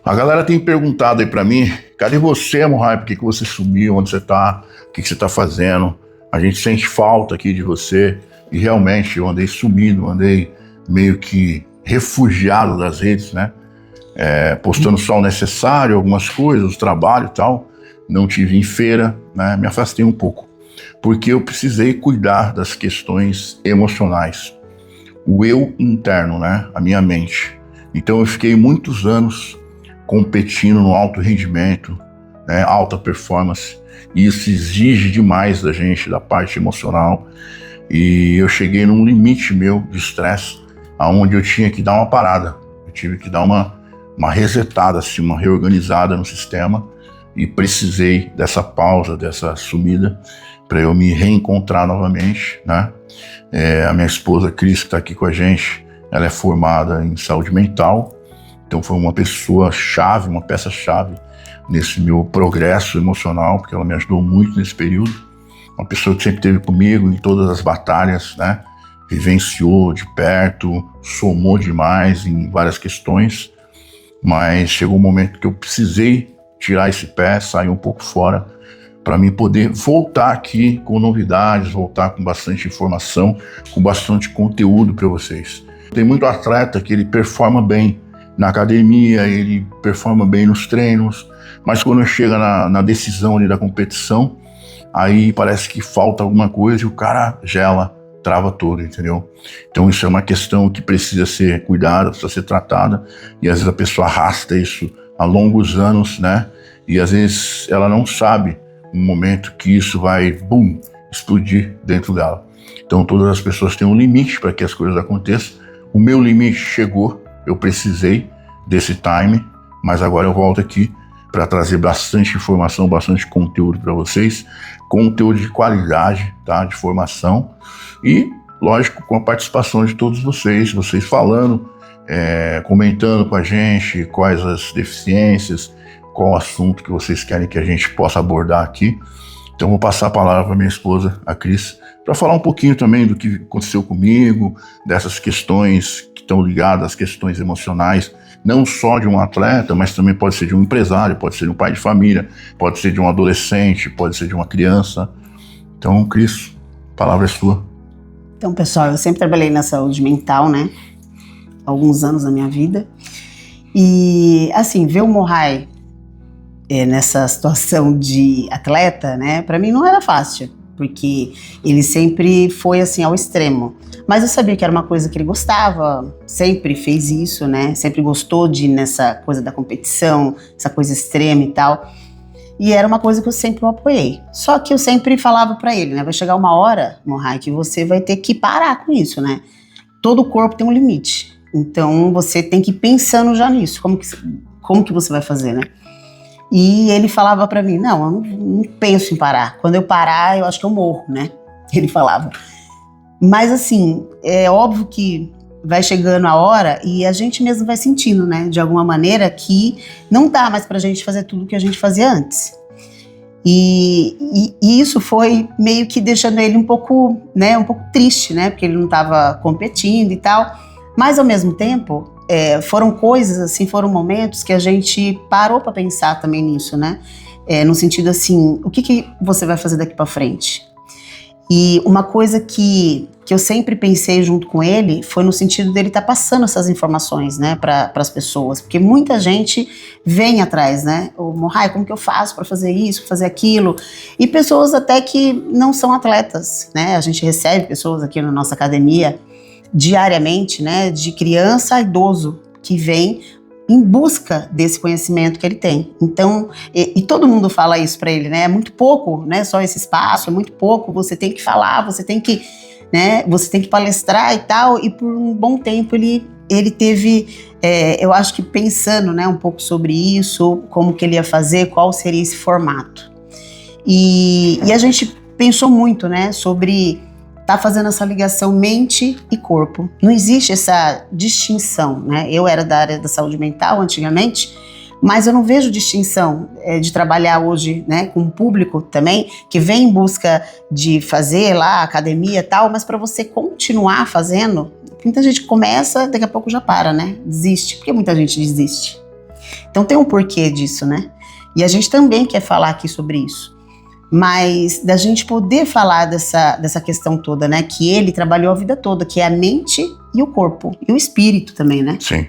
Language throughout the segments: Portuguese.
A galera tem perguntado aí pra mim, cadê você, Morraio? Por que você sumiu? Onde você tá? O que você tá fazendo? A gente sente falta aqui de você. E realmente eu andei sumido, andei meio que refugiado das redes, né? Postando só o necessário, algumas coisas, trabalho e tal. Não tive em feira, né? Me afastei um pouco. Porque eu precisei cuidar das questões emocionais. O eu interno, né? A minha mente. Então eu fiquei muitos anos competindo no alto rendimento, né, alta performance, e isso exige demais da gente, da parte emocional, e eu cheguei num limite meu de estresse, aonde eu tinha que dar uma parada, eu tive que dar uma resetada, assim, uma reorganizada no sistema, e precisei dessa pausa, dessa sumida, para eu me reencontrar novamente, né? A minha esposa Cris, que está aqui com a gente, ela é formada em saúde mental, então foi uma pessoa-chave, uma peça-chave nesse meu progresso emocional, porque ela me ajudou muito nesse período. Uma pessoa que sempre esteve comigo em todas as batalhas, né? Vivenciou de perto, somou demais em várias questões, mas chegou um momento que eu precisei tirar esse pé, sair um pouco fora, para mim poder voltar aqui com novidades, voltar com bastante informação, com bastante conteúdo para vocês. Tem muito atleta que ele performa bem na academia, ele performa bem nos treinos, mas quando chega na decisão ali da competição, aí parece que falta alguma coisa e o cara gela, trava tudo, entendeu? Então isso é uma questão que precisa ser cuidada, precisa ser tratada, e às vezes a pessoa arrasta isso há longos anos, né? E às vezes ela não sabe no momento que isso vai, bum, explodir dentro dela. Então todas as pessoas têm um limite para que as coisas aconteçam. O meu limite chegou, eu precisei desse time, mas agora eu volto aqui para trazer bastante informação, bastante conteúdo para vocês, conteúdo de qualidade, tá? De formação e, lógico, com a participação de todos vocês falando, comentando com a gente quais as deficiências, qual o assunto que vocês querem que a gente possa abordar aqui. Então vou passar a palavra para minha esposa, a Cris, para falar um pouquinho também do que aconteceu comigo, dessas questões que estão ligadas às questões emocionais, não só de um atleta, mas também pode ser de um empresário, pode ser de um pai de família, pode ser de um adolescente, pode ser de uma criança. Então, Cris, a palavra é sua. Então, pessoal, eu sempre trabalhei na saúde mental, né? Há alguns anos da minha vida. E, assim, ver o Morraio nessa situação de atleta, né? Para mim não era fácil, porque ele sempre foi assim ao extremo. Mas eu sabia que era uma coisa que ele gostava, sempre fez isso, né? Sempre gostou de ir nessa coisa da competição, essa coisa extrema e tal. E era uma coisa que eu sempre o apoiei. Só que eu sempre falava pra ele, né? Vai chegar uma hora, Morraio, que você vai ter que parar com isso, né? Todo corpo tem um limite. Então você tem que ir pensando já nisso. Como que você vai fazer, né? E ele falava pra mim, não, eu não penso em parar. Quando eu parar, eu acho que eu morro, né? Ele falava. Mas assim, é óbvio que vai chegando a hora e a gente mesmo vai sentindo, né? De alguma maneira que não dá mais pra gente fazer tudo o que a gente fazia antes. E isso foi meio que deixando ele um pouco triste, né? Porque ele não estava competindo e tal. Mas ao mesmo tempo, foram coisas assim, foram momentos que a gente parou para pensar também nisso, né? No sentido assim, o que você vai fazer daqui para frente? E uma coisa que eu sempre pensei junto com ele foi no sentido dele estar passando essas informações, né, para as pessoas, porque muita gente vem atrás, né? O Morraio, como que eu faço para fazer isso, fazer aquilo? E pessoas até que não são atletas, né? A gente recebe pessoas aqui na nossa academia diariamente, né, de criança a idoso, que vem em busca desse conhecimento que ele tem. Então, e todo mundo fala isso para ele, né? É muito pouco, né? Só esse espaço, é muito pouco. Você tem que falar, você tem que, né? Você tem que palestrar e tal. E por um bom tempo ele teve, eu acho que pensando, né, um pouco sobre isso, como que ele ia fazer, qual seria esse formato. E a gente pensou muito, né, sobre tá fazendo essa ligação mente e corpo. Não existe essa distinção, né? Eu era da área da saúde mental antigamente, mas eu não vejo distinção de trabalhar hoje, né, com um público também que vem em busca de fazer lá academia e tal, mas para você continuar fazendo, muita gente começa, daqui a pouco já para, né? Desiste, porque muita gente desiste. Então tem um porquê disso, né? E a gente também quer falar aqui sobre isso. Mas da gente poder falar dessa questão toda, né? Que ele trabalhou a vida toda, que é a mente e o corpo. E o espírito também, né? Sim.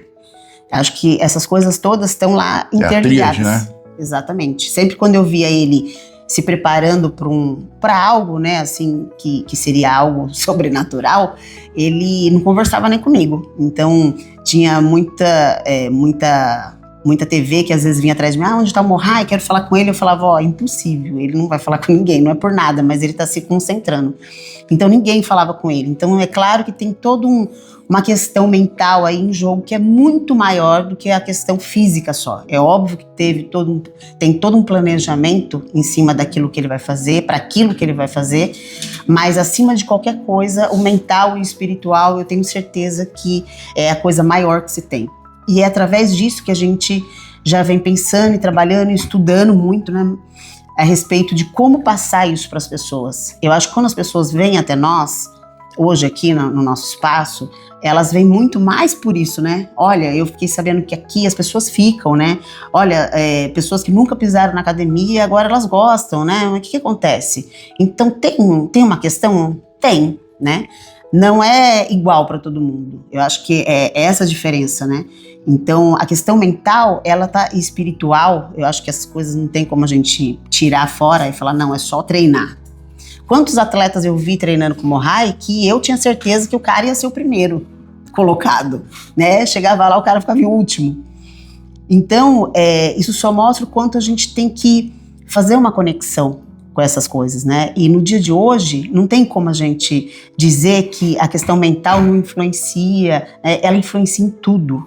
Acho que essas coisas todas estão lá interligadas. É a tríade, né? Exatamente. Sempre quando eu via ele se preparando para algo, né, assim, que seria algo sobrenatural, ele não conversava nem comigo. Então, tinha muita TV que às vezes vinha atrás de mim, onde está o Mohai? Quero falar com ele. Eu falava, impossível, ele não vai falar com ninguém, não é por nada, mas ele está se concentrando. Então, ninguém falava com ele. Então, é claro que tem toda uma questão mental aí em jogo que é muito maior do que a questão física só. É óbvio que tem todo um planejamento em cima daquilo que ele vai fazer, para aquilo que ele vai fazer, mas acima de qualquer coisa, o mental e o espiritual, eu tenho certeza que é a coisa maior que se tem. E é através disso que a gente já vem pensando e trabalhando e estudando muito, né, a respeito de como passar isso para as pessoas. Eu acho que quando as pessoas vêm até nós, hoje aqui no nosso espaço, elas vêm muito mais por isso, né? Olha, eu fiquei sabendo que aqui as pessoas ficam, né? Olha, pessoas que nunca pisaram na academia, agora elas gostam, né? Mas o que acontece? Então tem uma questão? Tem, né? Não é igual para todo mundo. Eu acho que é essa a diferença, né? Então, a questão mental, ela tá espiritual. Eu acho que essas coisas não tem como a gente tirar fora e falar, não, é só treinar. Quantos atletas eu vi treinando com o Mohai que eu tinha certeza que o cara ia ser o primeiro colocado, né? Chegava lá, o cara ficava em último. Então, isso só mostra o quanto a gente tem que fazer uma conexão com essas coisas, né? E no dia de hoje, não tem como a gente dizer que a questão mental não influencia, né? Ela influencia em tudo.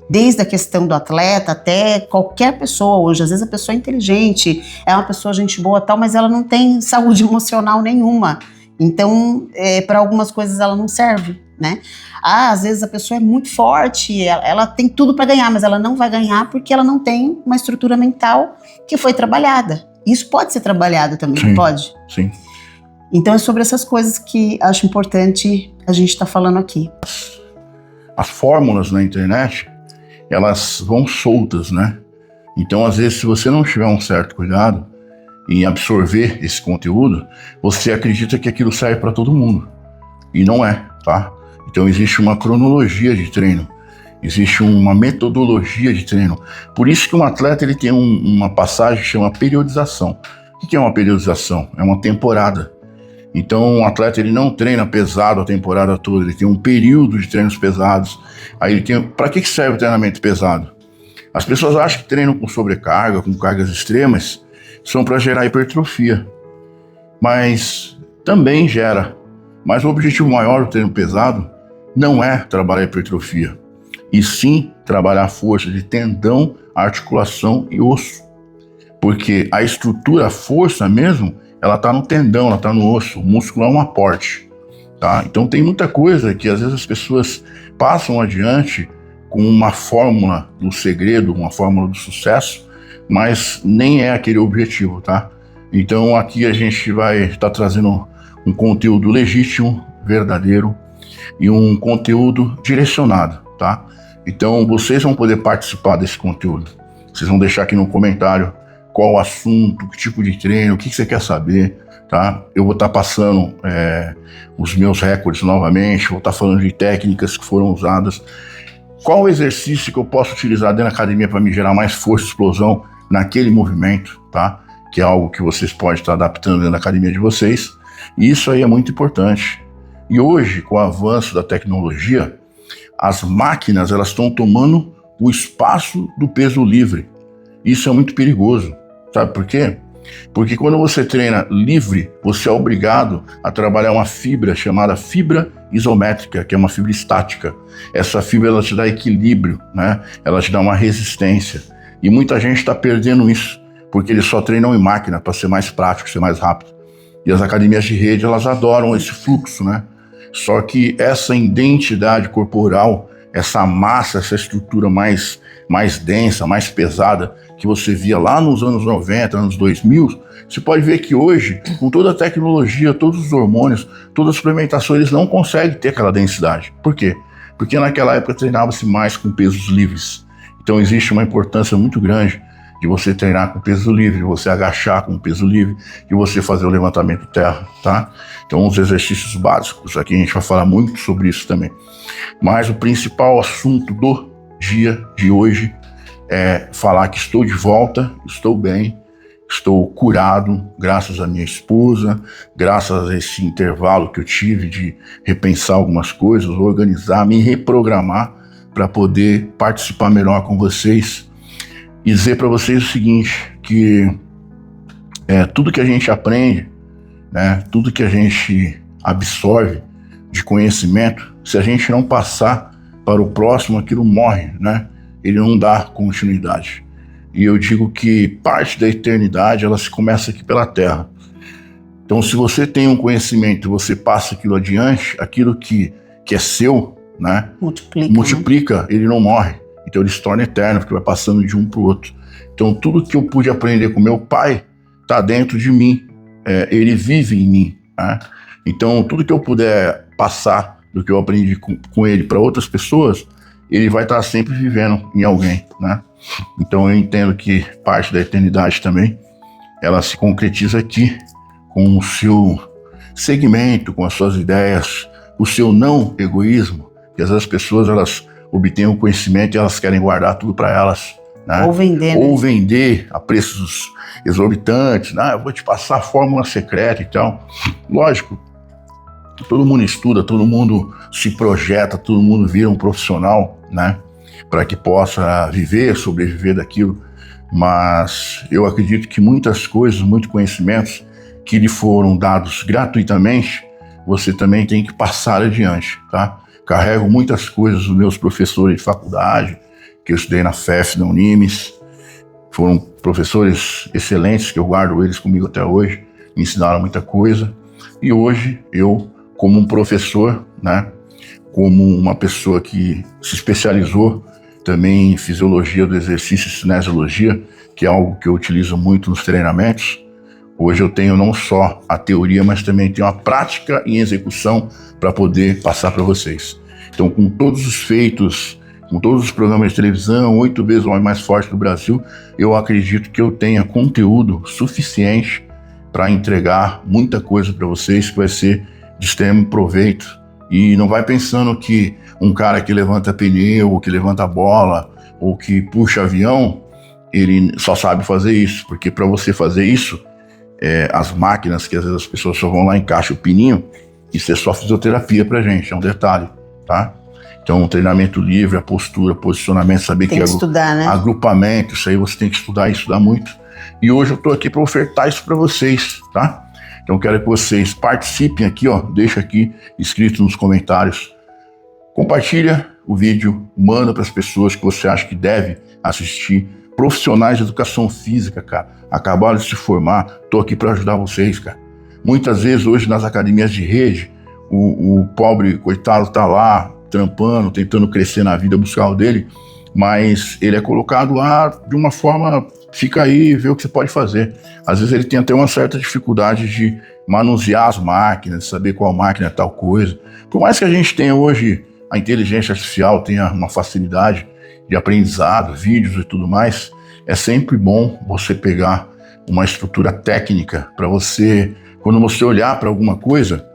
Desde a questão do atleta até qualquer pessoa hoje. Às vezes a pessoa é inteligente, é uma pessoa gente boa tal, mas ela não tem saúde emocional nenhuma. Então, para algumas coisas ela não serve, né? Às vezes a pessoa é muito forte, ela tem tudo para ganhar, mas ela não vai ganhar porque ela não tem uma estrutura mental que foi trabalhada. Isso pode ser trabalhado também, Sim, pode? Sim. Então é sobre essas coisas que acho importante a gente estar falando aqui. As fórmulas na internet, elas vão soltas, né? Então, às vezes, se você não tiver um certo cuidado em absorver esse conteúdo, você acredita que aquilo serve para todo mundo. E não é, tá? Então, existe uma cronologia de treino, existe uma metodologia de treino. Por isso que um atleta ele tem uma passagem que chama periodização. O que é uma periodização? É uma temporada. Então, um atleta ele não treina pesado a temporada toda, ele tem um período de treinos pesados. Aí ele tem. Para que serve o treinamento pesado? As pessoas acham que treinam com sobrecarga, com cargas extremas, são para gerar hipertrofia. Mas também gera. Mas o objetivo maior do treino pesado não é trabalhar hipertrofia, e sim trabalhar a força de tendão, articulação e osso. Porque a estrutura, a força mesmo, ela está no tendão, ela está no osso. O músculo é um aporte, tá? Então tem muita coisa que às vezes as pessoas passam adiante com uma fórmula do segredo, uma fórmula do sucesso, mas nem é aquele objetivo, tá? Então aqui a gente vai estar trazendo um conteúdo legítimo, verdadeiro e um conteúdo direcionado, tá? Então vocês vão poder participar desse conteúdo. Vocês vão deixar aqui no comentário qual o assunto, que tipo de treino, o que você quer saber, tá? Eu vou estar passando os meus recordes novamente, vou estar falando de técnicas que foram usadas. Qual o exercício que eu posso utilizar dentro da academia para me gerar mais força e explosão naquele movimento, tá? Que é algo que vocês podem estar adaptando dentro da academia de vocês. E isso aí é muito importante. E hoje, com o avanço da tecnologia, as máquinas elas estão tomando o espaço do peso livre. Isso é muito perigoso. Sabe por quê? Porque quando você treina livre, você é obrigado a trabalhar uma fibra chamada fibra isométrica, que é uma fibra estática. Essa fibra ela te dá equilíbrio, né? Ela te dá uma resistência. E muita gente está perdendo isso, porque eles só treinam em máquina para ser mais prático, ser mais rápido. E as academias de rede, elas adoram esse fluxo, né? Só que essa identidade corporal, essa massa, essa estrutura mais densa, mais pesada, que você via lá nos anos 90, anos 2000, você pode ver que hoje, com toda a tecnologia, todos os hormônios, toda a suplementação, eles não conseguem ter aquela densidade. Por quê? Porque naquela época treinava-se mais com pesos livres. Então existe uma importância muito grande de você treinar com peso livre, de você agachar com peso livre, de você fazer o levantamento terra, tá? Então os exercícios básicos, aqui a gente vai falar muito sobre isso também. Mas o principal assunto do dia de hoje é falar que estou de volta, estou bem, estou curado, graças à minha esposa, graças a esse intervalo que eu tive de repensar algumas coisas, organizar, me reprogramar para poder participar melhor com vocês e dizer para vocês o seguinte, que tudo que a gente aprende, né, tudo que a gente absorve de conhecimento, se a gente não passar para o próximo, aquilo morre, né? Ele não dá continuidade. E eu digo que parte da eternidade, ela se começa aqui pela Terra. Então, se você tem um conhecimento e você passa aquilo adiante, aquilo que é seu, né? Multiplica, né? Ele não morre. Então, ele se torna eterno, porque vai passando de um para o outro. Então, tudo que eu pude aprender com meu pai está dentro de mim. Ele vive em mim, né? Então, tudo que eu puder passar do que eu aprendi com ele para outras pessoas, ele vai estar sempre vivendo em alguém, né? Então eu entendo que parte da eternidade também, ela se concretiza aqui, com o seu segmento, com as suas ideias, o seu não egoísmo, que às vezes as pessoas, elas obtêm o conhecimento e elas querem guardar tudo para elas, né? Ou vender a preços exorbitantes, né? Eu vou te passar a fórmula secreta e tal. Lógico, todo mundo estuda, todo mundo se projeta, todo mundo vira um profissional, né? Para que possa viver, sobreviver daquilo. Mas eu acredito que muitas coisas, muitos conhecimentos que lhe foram dados gratuitamente, você também tem que passar adiante, tá? Carrego muitas coisas dos meus professores de faculdade, que eu estudei na FEF, na Unimes. Foram professores excelentes, que eu guardo eles comigo até hoje, me ensinaram muita coisa. E hoje eu, como um professor, né, como uma pessoa que se especializou também em fisiologia do exercício e cinesiologia, que é algo que eu utilizo muito nos treinamentos, hoje eu tenho não só a teoria, mas também tenho a prática em execução para poder passar para vocês. Então, com todos os feitos, com todos os programas de televisão, 8 vezes o homem mais forte do Brasil, eu acredito que eu tenha conteúdo suficiente para entregar muita coisa para vocês que vai ser de extremo proveito. E não vai pensando que um cara que levanta pneu, ou que levanta bola, ou que puxa avião, ele só sabe fazer isso. Porque para você fazer isso, as máquinas, que às vezes as pessoas só vão lá e encaixam o pininho, isso é só fisioterapia pra gente, é um detalhe, tá? Então, treinamento livre, a postura, posicionamento, saber tem que estudar, né? Agrupamento, isso aí você tem que estudar e estudar muito. E hoje eu tô aqui para ofertar isso para vocês, tá? Então, quero que vocês participem aqui, ó, deixa aqui escrito nos comentários. Compartilha o vídeo, manda para as pessoas que você acha que deve assistir. Profissionais de educação física, cara, acabaram de se formar, tô aqui para ajudar vocês, cara. Muitas vezes hoje nas academias de rede, o pobre coitado tá lá trampando, tentando crescer na vida, buscar o dele, mas ele é colocado lá de uma forma, fica aí, vê o que você pode fazer. Às vezes ele tem até uma certa dificuldade de manusear as máquinas, de saber qual máquina é tal coisa. Por mais que a gente tenha hoje a inteligência artificial, tenha uma facilidade de aprendizado, vídeos e tudo mais, é sempre bom você pegar uma estrutura técnica para você, quando você olhar para alguma coisa.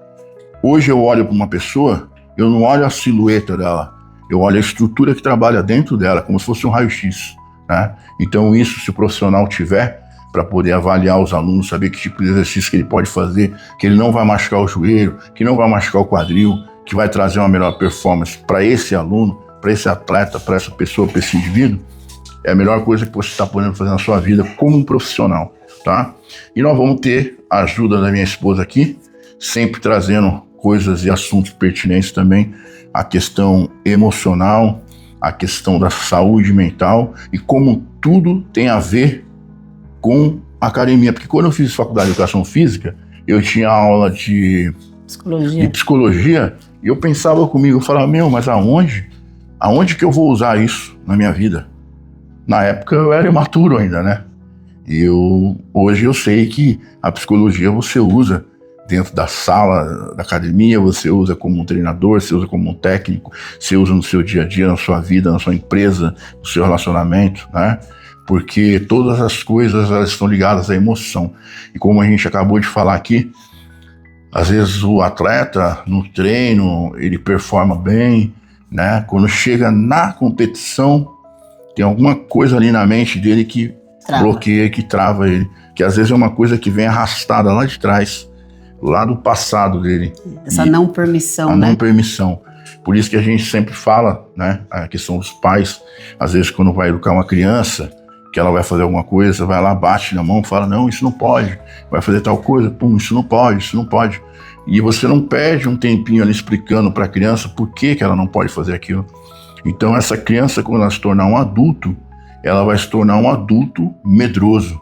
Hoje eu olho para uma pessoa, eu não olho a silhueta dela, eu olho a estrutura que trabalha dentro dela, como se fosse um raio-x, né? Então isso, se o profissional tiver, para poder avaliar os alunos, saber que tipo de exercício que ele pode fazer, que ele não vai machucar o joelho, que não vai machucar o quadril, que vai trazer uma melhor performance para esse aluno, para esse atleta, para essa pessoa, para esse indivíduo, é a melhor coisa que você está podendo fazer na sua vida como um profissional, tá? E nós vamos ter a ajuda da minha esposa aqui, sempre trazendo coisas e assuntos pertinentes também, a questão emocional, a questão da saúde mental e como tudo tem a ver com a academia. Porque quando eu fiz faculdade de educação física, eu tinha aula de psicologia e eu pensava comigo, eu falava, mas aonde que eu vou usar isso na minha vida? Na época eu era imaturo ainda, né? Hoje eu sei que a psicologia você usa dentro da sala da academia, você usa como um treinador, você usa como um técnico, você usa no seu dia a dia, na sua vida, na sua empresa, no seu relacionamento, né? Porque todas as coisas, elas estão ligadas à emoção. E como a gente acabou de falar aqui, às vezes o atleta no treino, ele performa bem, né? Quando chega na competição, tem alguma coisa ali na mente dele que bloqueia, que trava ele. Que às vezes é uma coisa que vem arrastada lá de trás, lá do passado dele. Essa não permissão, né? A não permissão. Por isso que a gente sempre fala, né? A questão dos pais, às vezes quando vai educar uma criança, que ela vai fazer alguma coisa, vai lá, bate na mão, fala, não, isso não pode, vai fazer tal coisa, pum, isso não pode, isso não pode. E você não perde um tempinho ali explicando para a criança por que ela não pode fazer aquilo. Então essa criança, quando ela se tornar um adulto, ela vai se tornar um adulto medroso,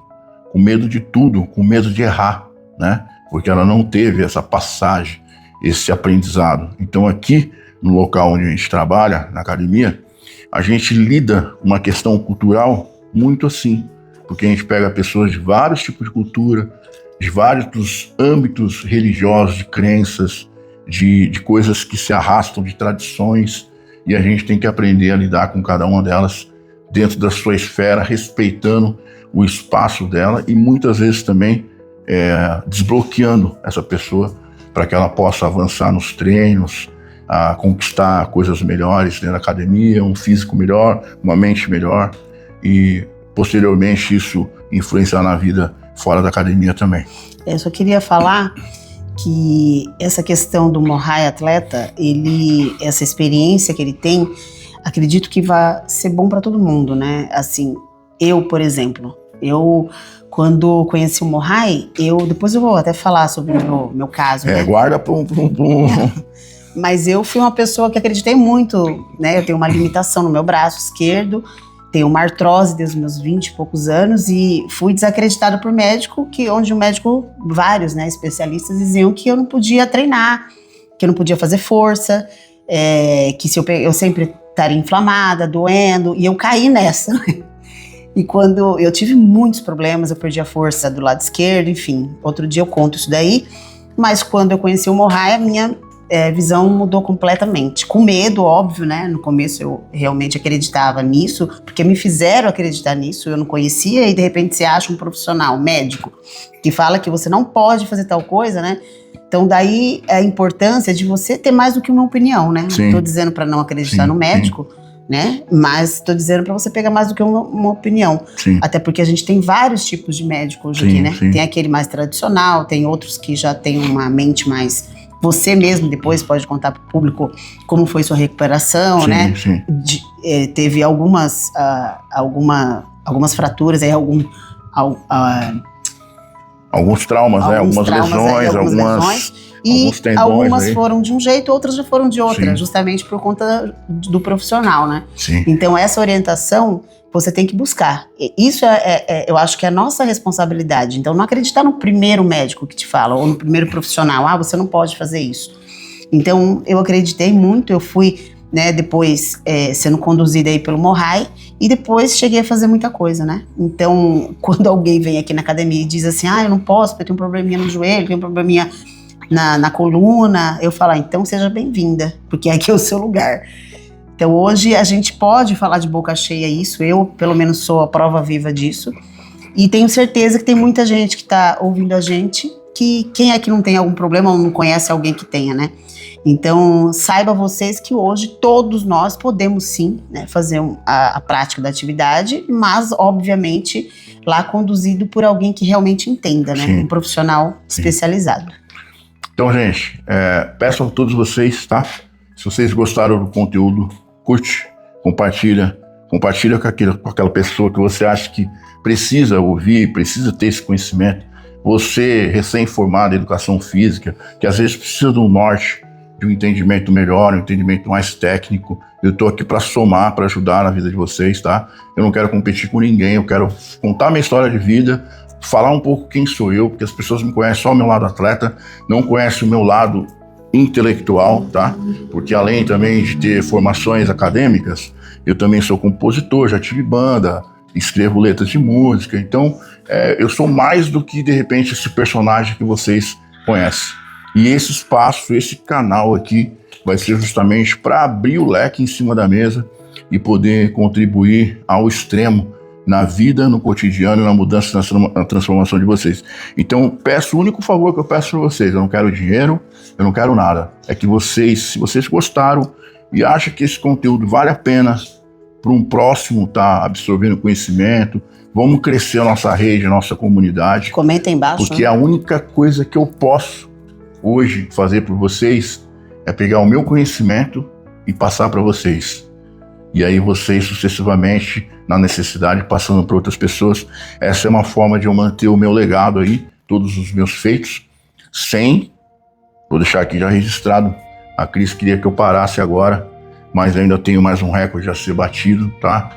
com medo de tudo, com medo de errar, né? Porque ela não teve essa passagem, esse aprendizado. Então aqui, no local onde a gente trabalha, na academia, a gente lida com uma questão cultural muito assim, porque a gente pega pessoas de vários tipos de cultura, de vários âmbitos religiosos, de crenças, de coisas que se arrastam, de tradições, e a gente tem que aprender a lidar com cada uma delas dentro da sua esfera, respeitando o espaço dela e muitas vezes também desbloqueando essa pessoa para que ela possa avançar nos treinos, a conquistar coisas melhores dentro da academia, um físico melhor, uma mente melhor e posteriormente isso influenciar na vida fora da academia também. Eu só queria falar que essa questão do Mohai atleta, essa experiência que ele tem, acredito que vai ser bom para todo mundo, né? Assim, eu, por exemplo, quando conheci o Mohai, depois eu vou até falar sobre o meu caso, né? Guarda pum. Mas eu fui uma pessoa que acreditei muito, né? Eu tenho uma limitação no meu braço esquerdo, tenho uma artrose desde os meus 20 e poucos anos e fui desacreditada por médico, onde o médico, vários, né, especialistas diziam que eu não podia treinar, que eu não podia fazer força, que se eu sempre estaria inflamada, doendo, e eu caí nessa. E quando eu tive muitos problemas, eu perdi a força do lado esquerdo, enfim, outro dia eu conto isso daí, mas quando eu conheci o Mohai, a minha visão mudou completamente, com medo, óbvio, né? No começo eu realmente acreditava nisso, porque me fizeram acreditar nisso, eu não conhecia e de repente você acha um profissional, médico, que fala que você não pode fazer tal coisa, né? Então daí a importância de você ter mais do que uma opinião, né? Sim. Não tô dizendo para não acreditar no médico, né? Mas tô dizendo para você pegar mais do que uma opinião. Sim. Até porque a gente tem vários tipos de médico hoje aqui, né? Sim. Tem aquele mais tradicional, tem outros que já tem uma mente mais... Você mesmo depois pode contar para o público como foi sua recuperação, né? Sim. Teve algumas fraturas, aí alguns traumas, né? Algumas lesões, e alguns tendões, algumas foram de um jeito, outras já foram de outra, justamente por conta do profissional, né? Sim. Então essa orientação você tem que buscar. Isso eu acho que é a nossa responsabilidade. Então não acreditar no primeiro médico que te fala, ou no primeiro profissional, você não pode fazer isso. Então eu acreditei muito, eu fui, né, depois sendo conduzida aí pelo Mohai, e depois cheguei a fazer muita coisa, né? Então quando alguém vem aqui na academia e diz assim, eu não posso porque eu tenho um probleminha no joelho, tenho um probleminha na coluna, eu falo, então seja bem-vinda, porque aqui é o seu lugar. Então hoje a gente pode falar de boca cheia isso, eu pelo menos sou a prova viva disso, e tenho certeza que tem muita gente que está ouvindo a gente, que quem é que não tem algum problema ou não conhece alguém que tenha, né? Então saiba vocês que hoje todos nós podemos sim, né, fazer a prática da atividade, mas obviamente lá conduzido por alguém que realmente entenda, né? Um profissional especializado. Então gente, peço a todos vocês, tá? Se vocês gostaram do conteúdo, curte, compartilha com aquela pessoa que você acha que precisa ouvir, precisa ter esse conhecimento. Você, recém-formado em educação física, que às vezes precisa de um norte, de um entendimento melhor, um entendimento mais técnico, eu estou aqui para somar, para ajudar na vida de vocês, tá? Eu não quero competir com ninguém, eu quero contar minha história de vida, falar um pouco quem sou eu, porque as pessoas me conhecem só o meu lado atleta, não conhecem o meu lado intelectual, tá? Porque além também de ter formações acadêmicas, eu também sou compositor, já tive banda, escrevo letras de música, então eu sou mais do que de repente esse personagem que vocês conhecem. E esse espaço, esse canal aqui, vai ser justamente para abrir o leque em cima da mesa e poder contribuir ao extremo na vida, no cotidiano, na mudança, na transformação de vocês. Então, o único favor que eu peço para vocês, eu não quero dinheiro, eu não quero nada, é que vocês, se vocês gostaram e acham que esse conteúdo vale a pena para um próximo estar absorvendo conhecimento, vamos crescer a nossa rede, a nossa comunidade. Comenta aí embaixo. Porque a única coisa que eu posso hoje fazer por vocês é pegar o meu conhecimento e passar para vocês. E aí vocês, sucessivamente, na necessidade, passando para outras pessoas. Essa é uma forma de eu manter o meu legado aí, todos os meus feitos, vou deixar aqui já registrado, a Cris queria que eu parasse agora, mas ainda tenho mais um recorde a ser batido, tá?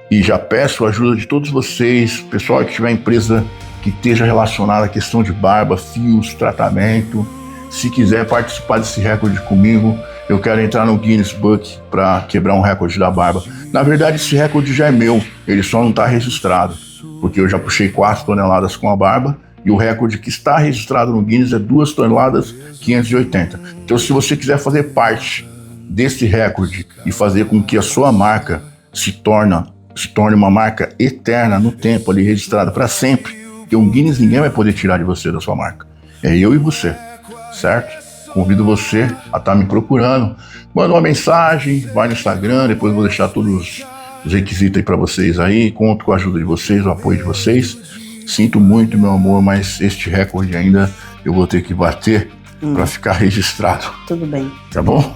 E já peço a ajuda de todos vocês, pessoal que tiver empresa que esteja relacionada à questão de barba, fios, tratamento. Se quiser participar desse recorde comigo, eu quero entrar no Guinness Book para quebrar um recorde da barba. Na verdade, esse recorde já é meu, ele só não está registrado, porque eu já puxei 4 toneladas com a barba e o recorde que está registrado no Guinness é 2 toneladas 580. Então, se você quiser fazer parte desse recorde e fazer com que a sua marca se torne uma marca eterna no tempo, ali registrada para sempre, porque um Guinness ninguém vai poder tirar de você da sua marca. É eu e você, certo? Convido você a estar me procurando. Manda uma mensagem, vai no Instagram, depois eu vou deixar todos os requisitos aí para vocês aí. Conto com a ajuda de vocês, o apoio de vocês. Sinto muito, meu amor, mas este recorde ainda eu vou ter que bater para ficar registrado. Tudo bem. Tá bom?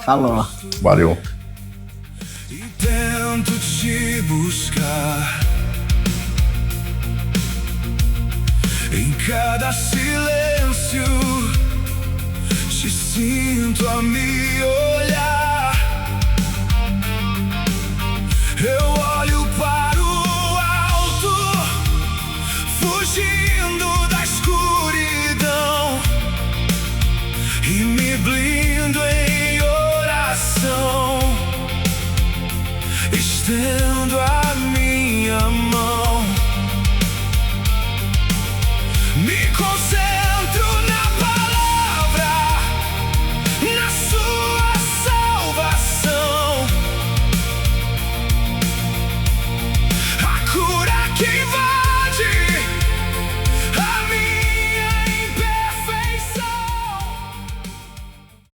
Falou. Valeu. Tento te buscar em cada silêncio, te sinto a me olhar. Eu olho para o alto, fugindo da escuridão e me blindo em oração. Estendo